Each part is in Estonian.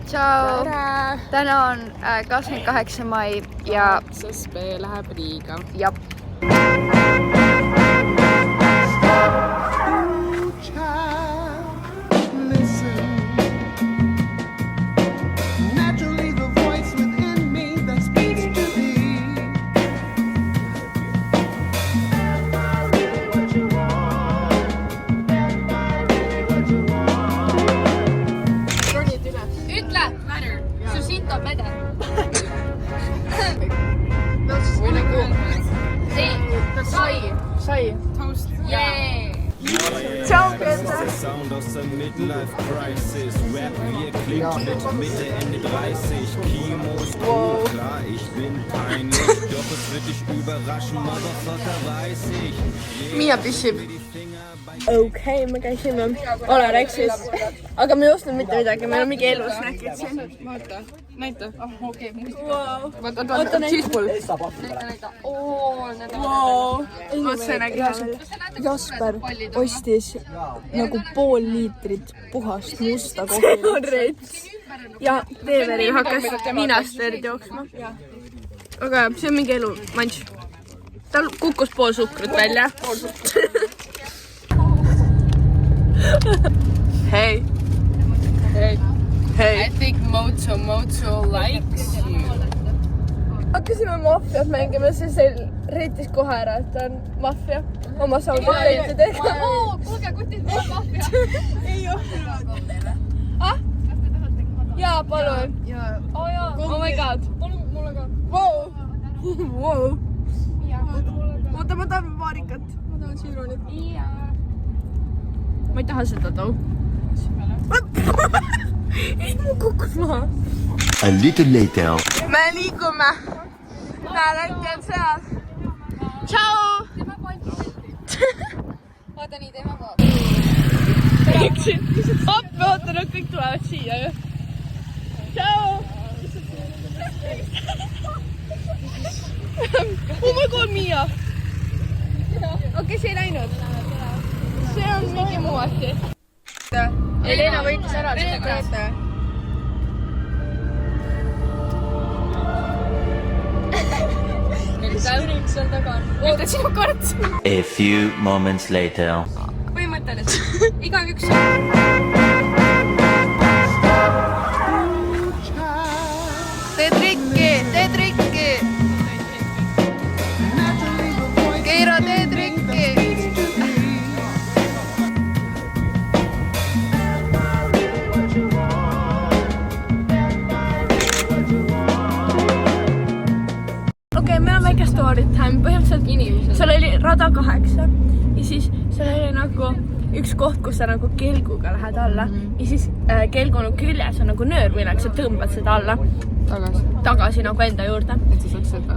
Tšau! Täna on 28. mai ja SSB läheb Riiga. Jap. Sai. Toast. Yay! Ciao, Peter! Sound aus der Midlife Crisis. Rap, wir klingt mit Mitte, Ende 30. Kimo ist cool, klar, ich bin peinlich. Doch es wird dich überraschen, Motherfucker, weiß ich. Mia pissib. Okei, me käisime Olarexis, aga me ei ostnud mitte midagi, meil on mingi elusnäkid siin. Vaata, näita. Okei. Vaata Cheeseball. Vot see nägi hea. Jasper ostis nagu pool liitrit puhast musta kohvi. See on rets. Ja Teeveril hakkas ninast verd jooksma. Aga see on mingi elu manš. Tal kukkus pool suhkrut välja. Hei. Hey. Hei. I think Moto likes you. Hakkasime maffiat mängima, see reitis kohe ära, et ta on maffia oma saudareitidega. Kuulge, kutid on maffia. Ei ohtunud. Ah? Jaa, palun. Oh my god. Palun mulle ka. Wow. Oota, ma tahan vaarikat. Ma tahan siironit. Ma ei taha seda tau. Ei, mu kukkus maha. A little later. Me liigume. Näed, on seal. Tšau! Vaata nii, teeme koos. Appi, oota, nad kõik tulevad siia ju. Tšau! Oh my god, Mia! Okei, see ei läinud. See on mingi muu asi. Helena võitis ära seda korda. Sõnid seal taga on. Mõtled sinu kord? A few moments later. Põhimõtteliselt. Igaüks. Tee trikki. Keira, tee trikki. Okei, meil on väike story time. Põhimõtteliselt seal oli rada 8 ja siis seal oli nagu üks koht, kus sa nagu kelguga lähed alla ja siis kelgu küljes on nagu nöör, millega sa tõmbad seda alla tagasi nagu enda juurde. Et sa saaks seda.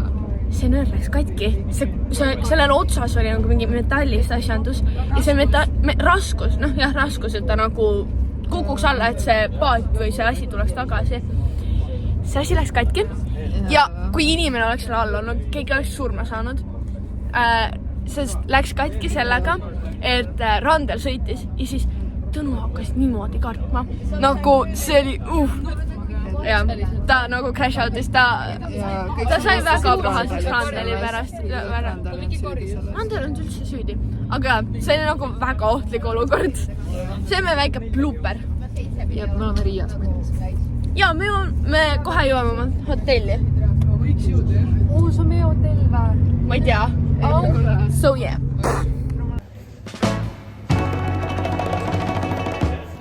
See nöör läks katki. Sellel otsas oli nagu mingi metallist asjandus ja see raskus, raskus, et ta nagu kukuks alla, et see paat või see asi tuleks tagasi. See asi läks katki ja kui inimene oleks selle all olnud, keegi oleks surma saanud. See läks katki sellega, et randel sõitis ja siis Tõnu hakkas niimoodi kartma. Nagu see oli ja ta nagu crash out'is, ta sai väga pahaseks Randeli pärast. Randel on üldse süüdi, aga see oli nagu väga ohtlik olukord. See on meie väike blooper. Ja me oleme Riias mõttes. Ja me kohe jõuame oma hotelli. See on meie hotell või? Ma ei tea. So yeah.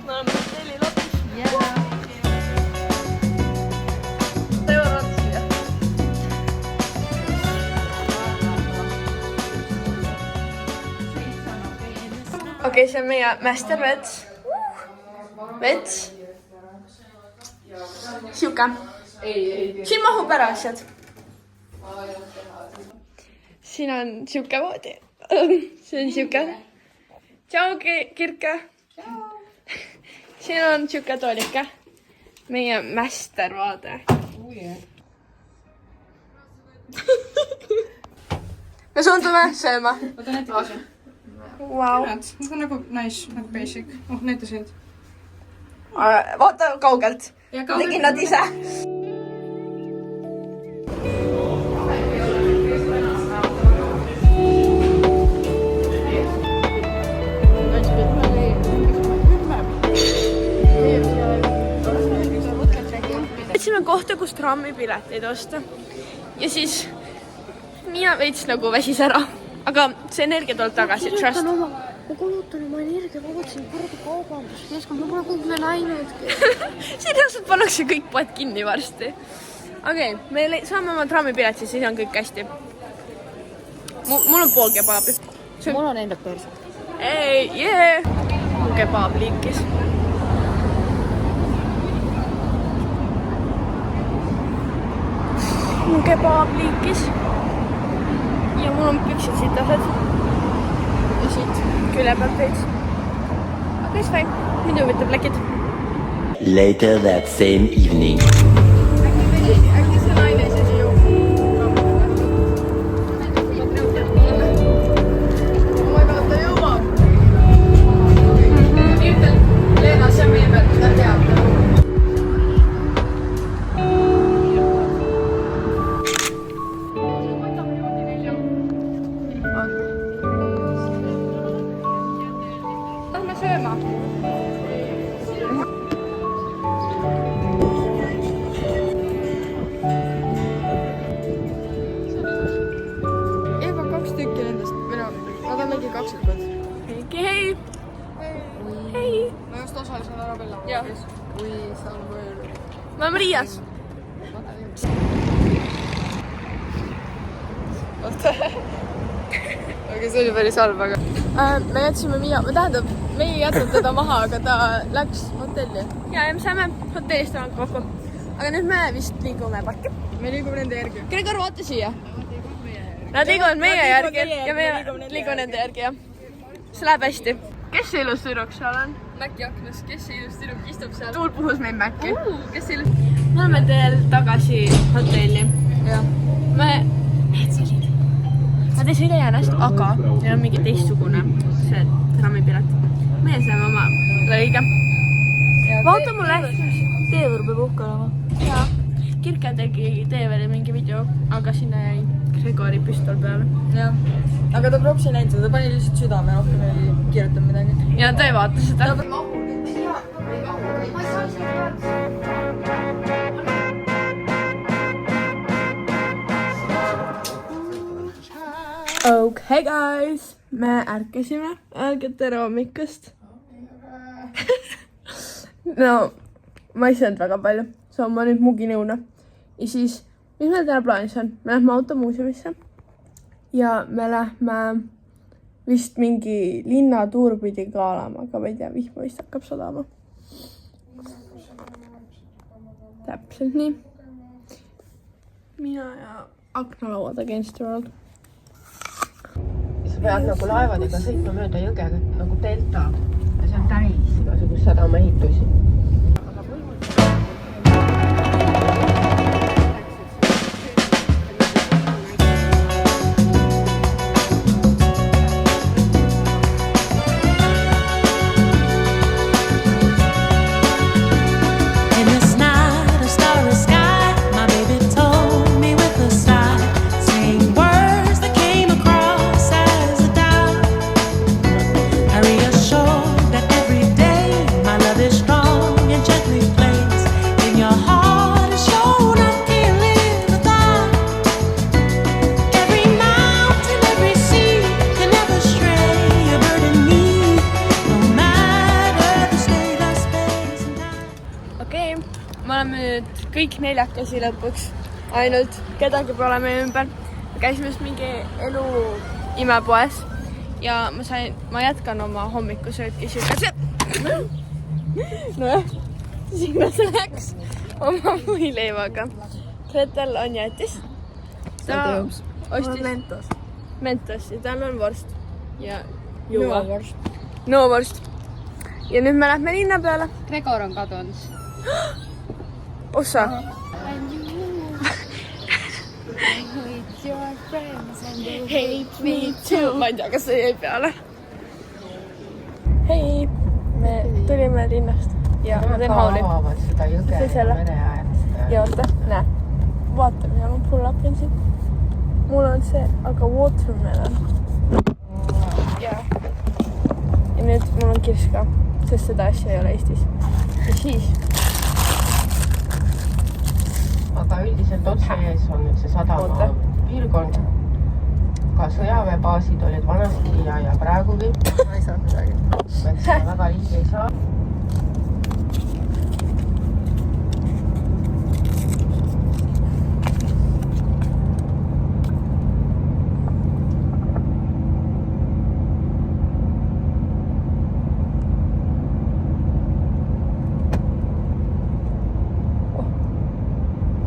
Me oleme hotelli lobis. Teo ratsida. Okei, see on meie master vets. Vets. Siuke. Siin mahub ära asjad. Siin on siuke voodi. See on siuke. Tšau, Kirke. Siin on siuke toolike. Meie master vaade. Me suundume sööma. Oota, näita kese. Wow. See on nagu nice, nagu basic. Näita sind. Vaata kaugelt. Tegin nad ise. Võtsime kohta, kus trammipileteid osta. Ja siis Miia veits nagu väsis ära. Aga see energia tuleb tagasi. Trust. Ma kulutan oma energia, ma võtsin korda kaubandust. Ma pole kuhugi läinudki. Seriaalselt pannakse kõik poed kinni varsti. Okei, me saame oma trammipilet, siis on kõik hästi. Mul on pool kebaabi. Mul on enda perset. Ei, jee! Mu kebaab liikis. Mu kebaab liikis. Ja mul on püksid sitased. Ja siit külje pealt veits. Aga is fine. Mind huvitab läkid. Later that same evening. Äkki see naine siis ju. Ma ei ta jõuab. Leena, see on meie pealt, mida teab. Lähme sööma. Ega 2 tükki nendest, nad on mingi 20 pealt. Hei. Hei. Ma just osaliselt ära pella. Jah. Kui sa on võõr. Me oleme Riias. Aga see oli päris halb, aga... Me jätsime Miia, me ei jätnud teda maha, aga ta läks hotelli. Ja me saame hotellist kokku. Aga nüüd me vist liigume parki. Me liigume nende järgi. Gregor, vaata siia. Nad liiguvad meie järgi ja me liigume nende järgi, jah. See läheb hästi. Kes see ilus tüdruk seal on? Mäkki aknas, kes see ilus tüdruk istub seal? Tuul puhus meil Mäkki. Kes see ilus... Me oleme teel tagasi hotelli. Jah. Need sõlid. Nad ei sõida jänest, aga neil on mingi teistsugune see trammipilet. Meie saame oma lõige. Vaata mulle. Teevõr peab uhke olema. Jaa. Kirke tegi Teeveri mingi video, aga sinna jäi Gregori püstol peale. Jah. Aga ta props ei näinud seda, ta pani lihtsalt südame, rohkem ei kirjutanud midagi. Ja ta ei vaata seda. Okay guys, me ärkasime, öelge tere hommikust. No, ma ei söönud väga palju, saan ma nüüd muginõuna. Ja siis, mis meil täna plaanis on? Me lähme automuuseumisse ja me lähme vist mingi linnatuur pidi kaalama, aga ma ei tea, vihma vist hakkab sadama. Täpselt nii. Mina ja aknalaua taga Instagram. Sa pead nagu laevadega sõitma mööda jõge nagu delta ja see on täis igasugust sadamaehitusi. Kõik neljakesi lõpuks, ainult kedagi pole meie ümber. Me käisime just mingi elu imepoes ja ma jätkan oma hommikusööki sügase. Nojah, sinna see läks oma võileivaga. Gretel on jätis. Ta ostis mentos ja tal on vorst ja juua. No vorst. Ja nüüd me lähme linna peale. Gregor on kadunud. Ossa. Hate me too. Ma ei tea, kas see jäi peale. Hei, me tulime linnast ja ma teen hauli. Avavad seda jõge See selle. mere äärest. Ja oota, näe. Vaata, mida ma pull-upin siit. Mul on see, aga watermelon. Ja nüüd mul on kirss ka, sest seda asja ei ole Eestis. Ja siis. Aga üldiselt otse ees on nüüd see sadama piirkond. Ka sõjaväebaasid olid vanasti ja praegugi. Ma ei saa midagi. Seda väga liigi ei saa.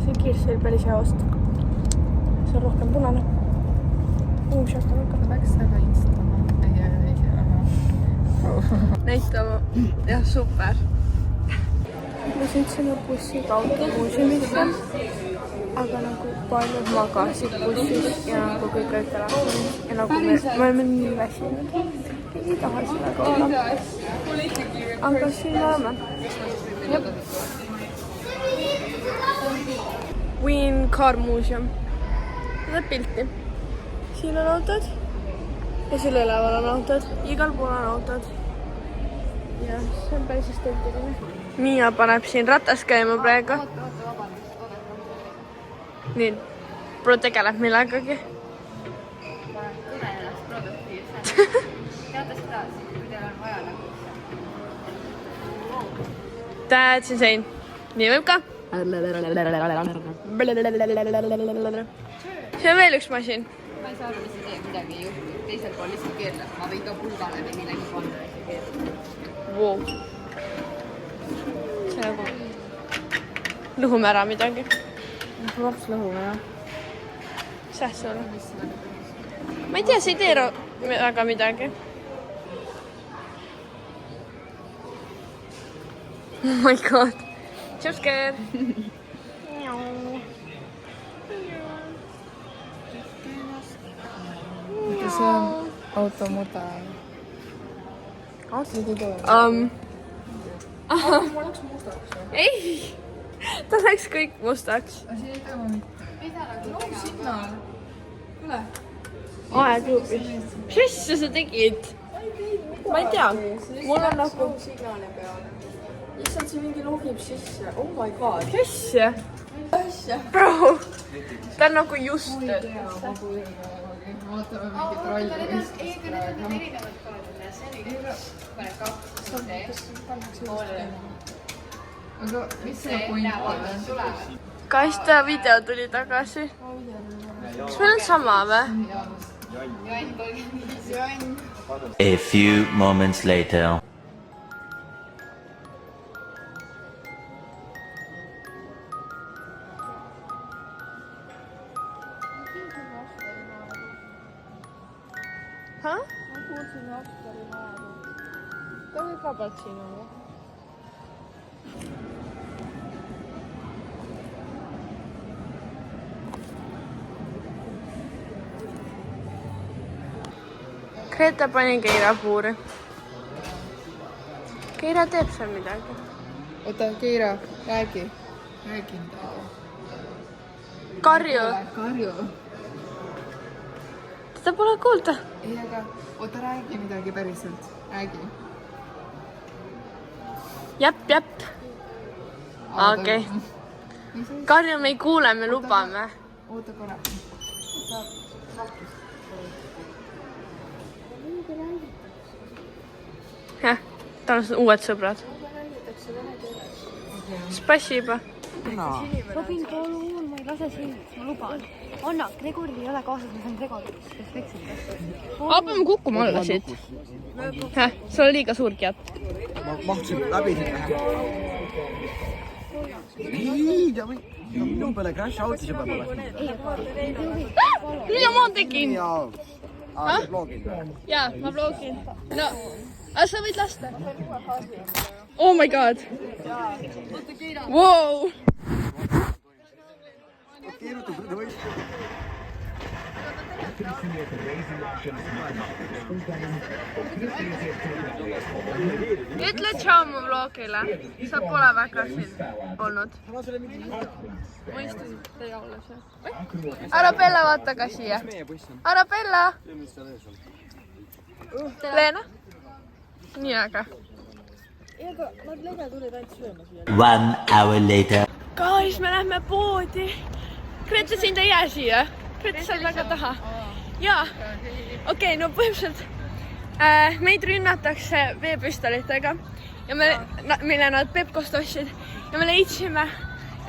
See kirss oli päris hea osta. See on rohkem punane. Šokolaad. Läks väga instama. Näitama. Jah, super. Ma sõitsime bussiga automuuseumisse, aga nagu paljud magasid bussis ja nagu kõik olid telefonis ja nagu me oleme nii väsinud. Ei taha sellega olla. Aga siin oleme. Wien Car Museum. Seda pilti. Siin on autod ja seal üleval on autod, igal pool on autod. Ja see on päris estetiline. Miia paneb siin ratas käima praegu. Nii, bro tegeleb millegagi. That's insane. Nii võib ka. See on veel üks masin. Ma ei saa aru, mis see teeb, midagi ei juhtu. Teisel pool lihtsalt keerleb. Ma võin ka pulgale või millegi panna ja see keerleb. Wow. See nagu lõhume ära midagi. Laps lõhume, jah. Sähs olla. Ma ei tea, see ei tee väga midagi. Oh my god. Jump scare. See on automudel. Ei, ta läks kõik mustaks. Siin ei toimu mitte. Sinna. Kuule. Aegluubis. Mis asja sa tegid? Ma ei tea. Mul on nagu... signaali peal. Issand, see mingi logib sisse. Oh my god. Mis asja? Bro, ta on nagu just. Vaatame mingit rolli vist. Ei, aga need on erinevad kaadid. See oli paneb 2. Aga mis see point on? Kas ta video tuli tagasi? Kas meil on sama või? A few moments later. Hä? Ma kuulsin Oskari naeru. Ta võib vabalt siin olla. Greta pani Keira puuri. Keira teeb seal midagi. Oota, Keira, räägi. Räägi midagi. Karju. Karju. Teda pole kuulda. Ei, aga oota, räägi midagi päriselt. Räägi. Jäpp. Okei. Karju me ei kuule, me lubame. Oota korra. Jah, tal on uued sõbrad. Spasiba. Robin, palun, ma ei lase sind, ma luban. Anna, Gregoril ei ole kaasas, ma saan Gregorit perfektselt kätte. Peame kukkuma alla siit. Sul on liiga suur keat. Ma mahtsin läbi siit vähe. Nii, ta või... Minu peale crash out'i see peab olema. Mida ma tegin? Jaa. Sa vlogid või? Jaa, ma vlogin. No, aga sa võid lasta. Oh my god. Wow. Keerutab seda või? Ütle tšau mu vlogile, sa pole väga siin olnud. Mõistasid teie olles, jah? Arabella, vaata ka siia. Arabella! Leena? Nii aga. One hour later. Guys, me lähme poodi. Grete, sind ei jää siia. Grete, sa oled väga taha. Jaa. Okei, no põhimõtteliselt meid rünnatakse veepüstolitega ja mille nad Pepkost ostsid ja me leidsime,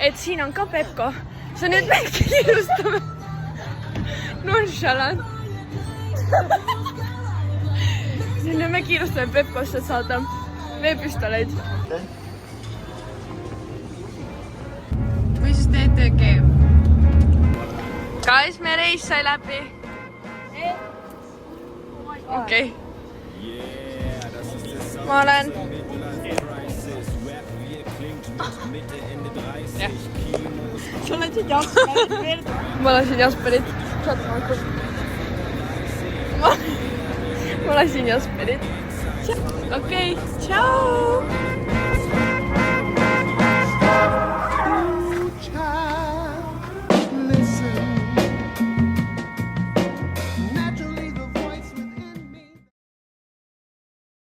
et siin on ka Pepko. So nüüd me kiirustame. Nonchalant. Nüüd me kiirustame Pepkost, et saada veepüstoleid. Mis teete keeb? Guys, me reis sai läbi. Okei. Ma olen... Sa lasid Jasperit. Ma lasin Jasperit. Ma lasin Jasperit. Okei, tšau!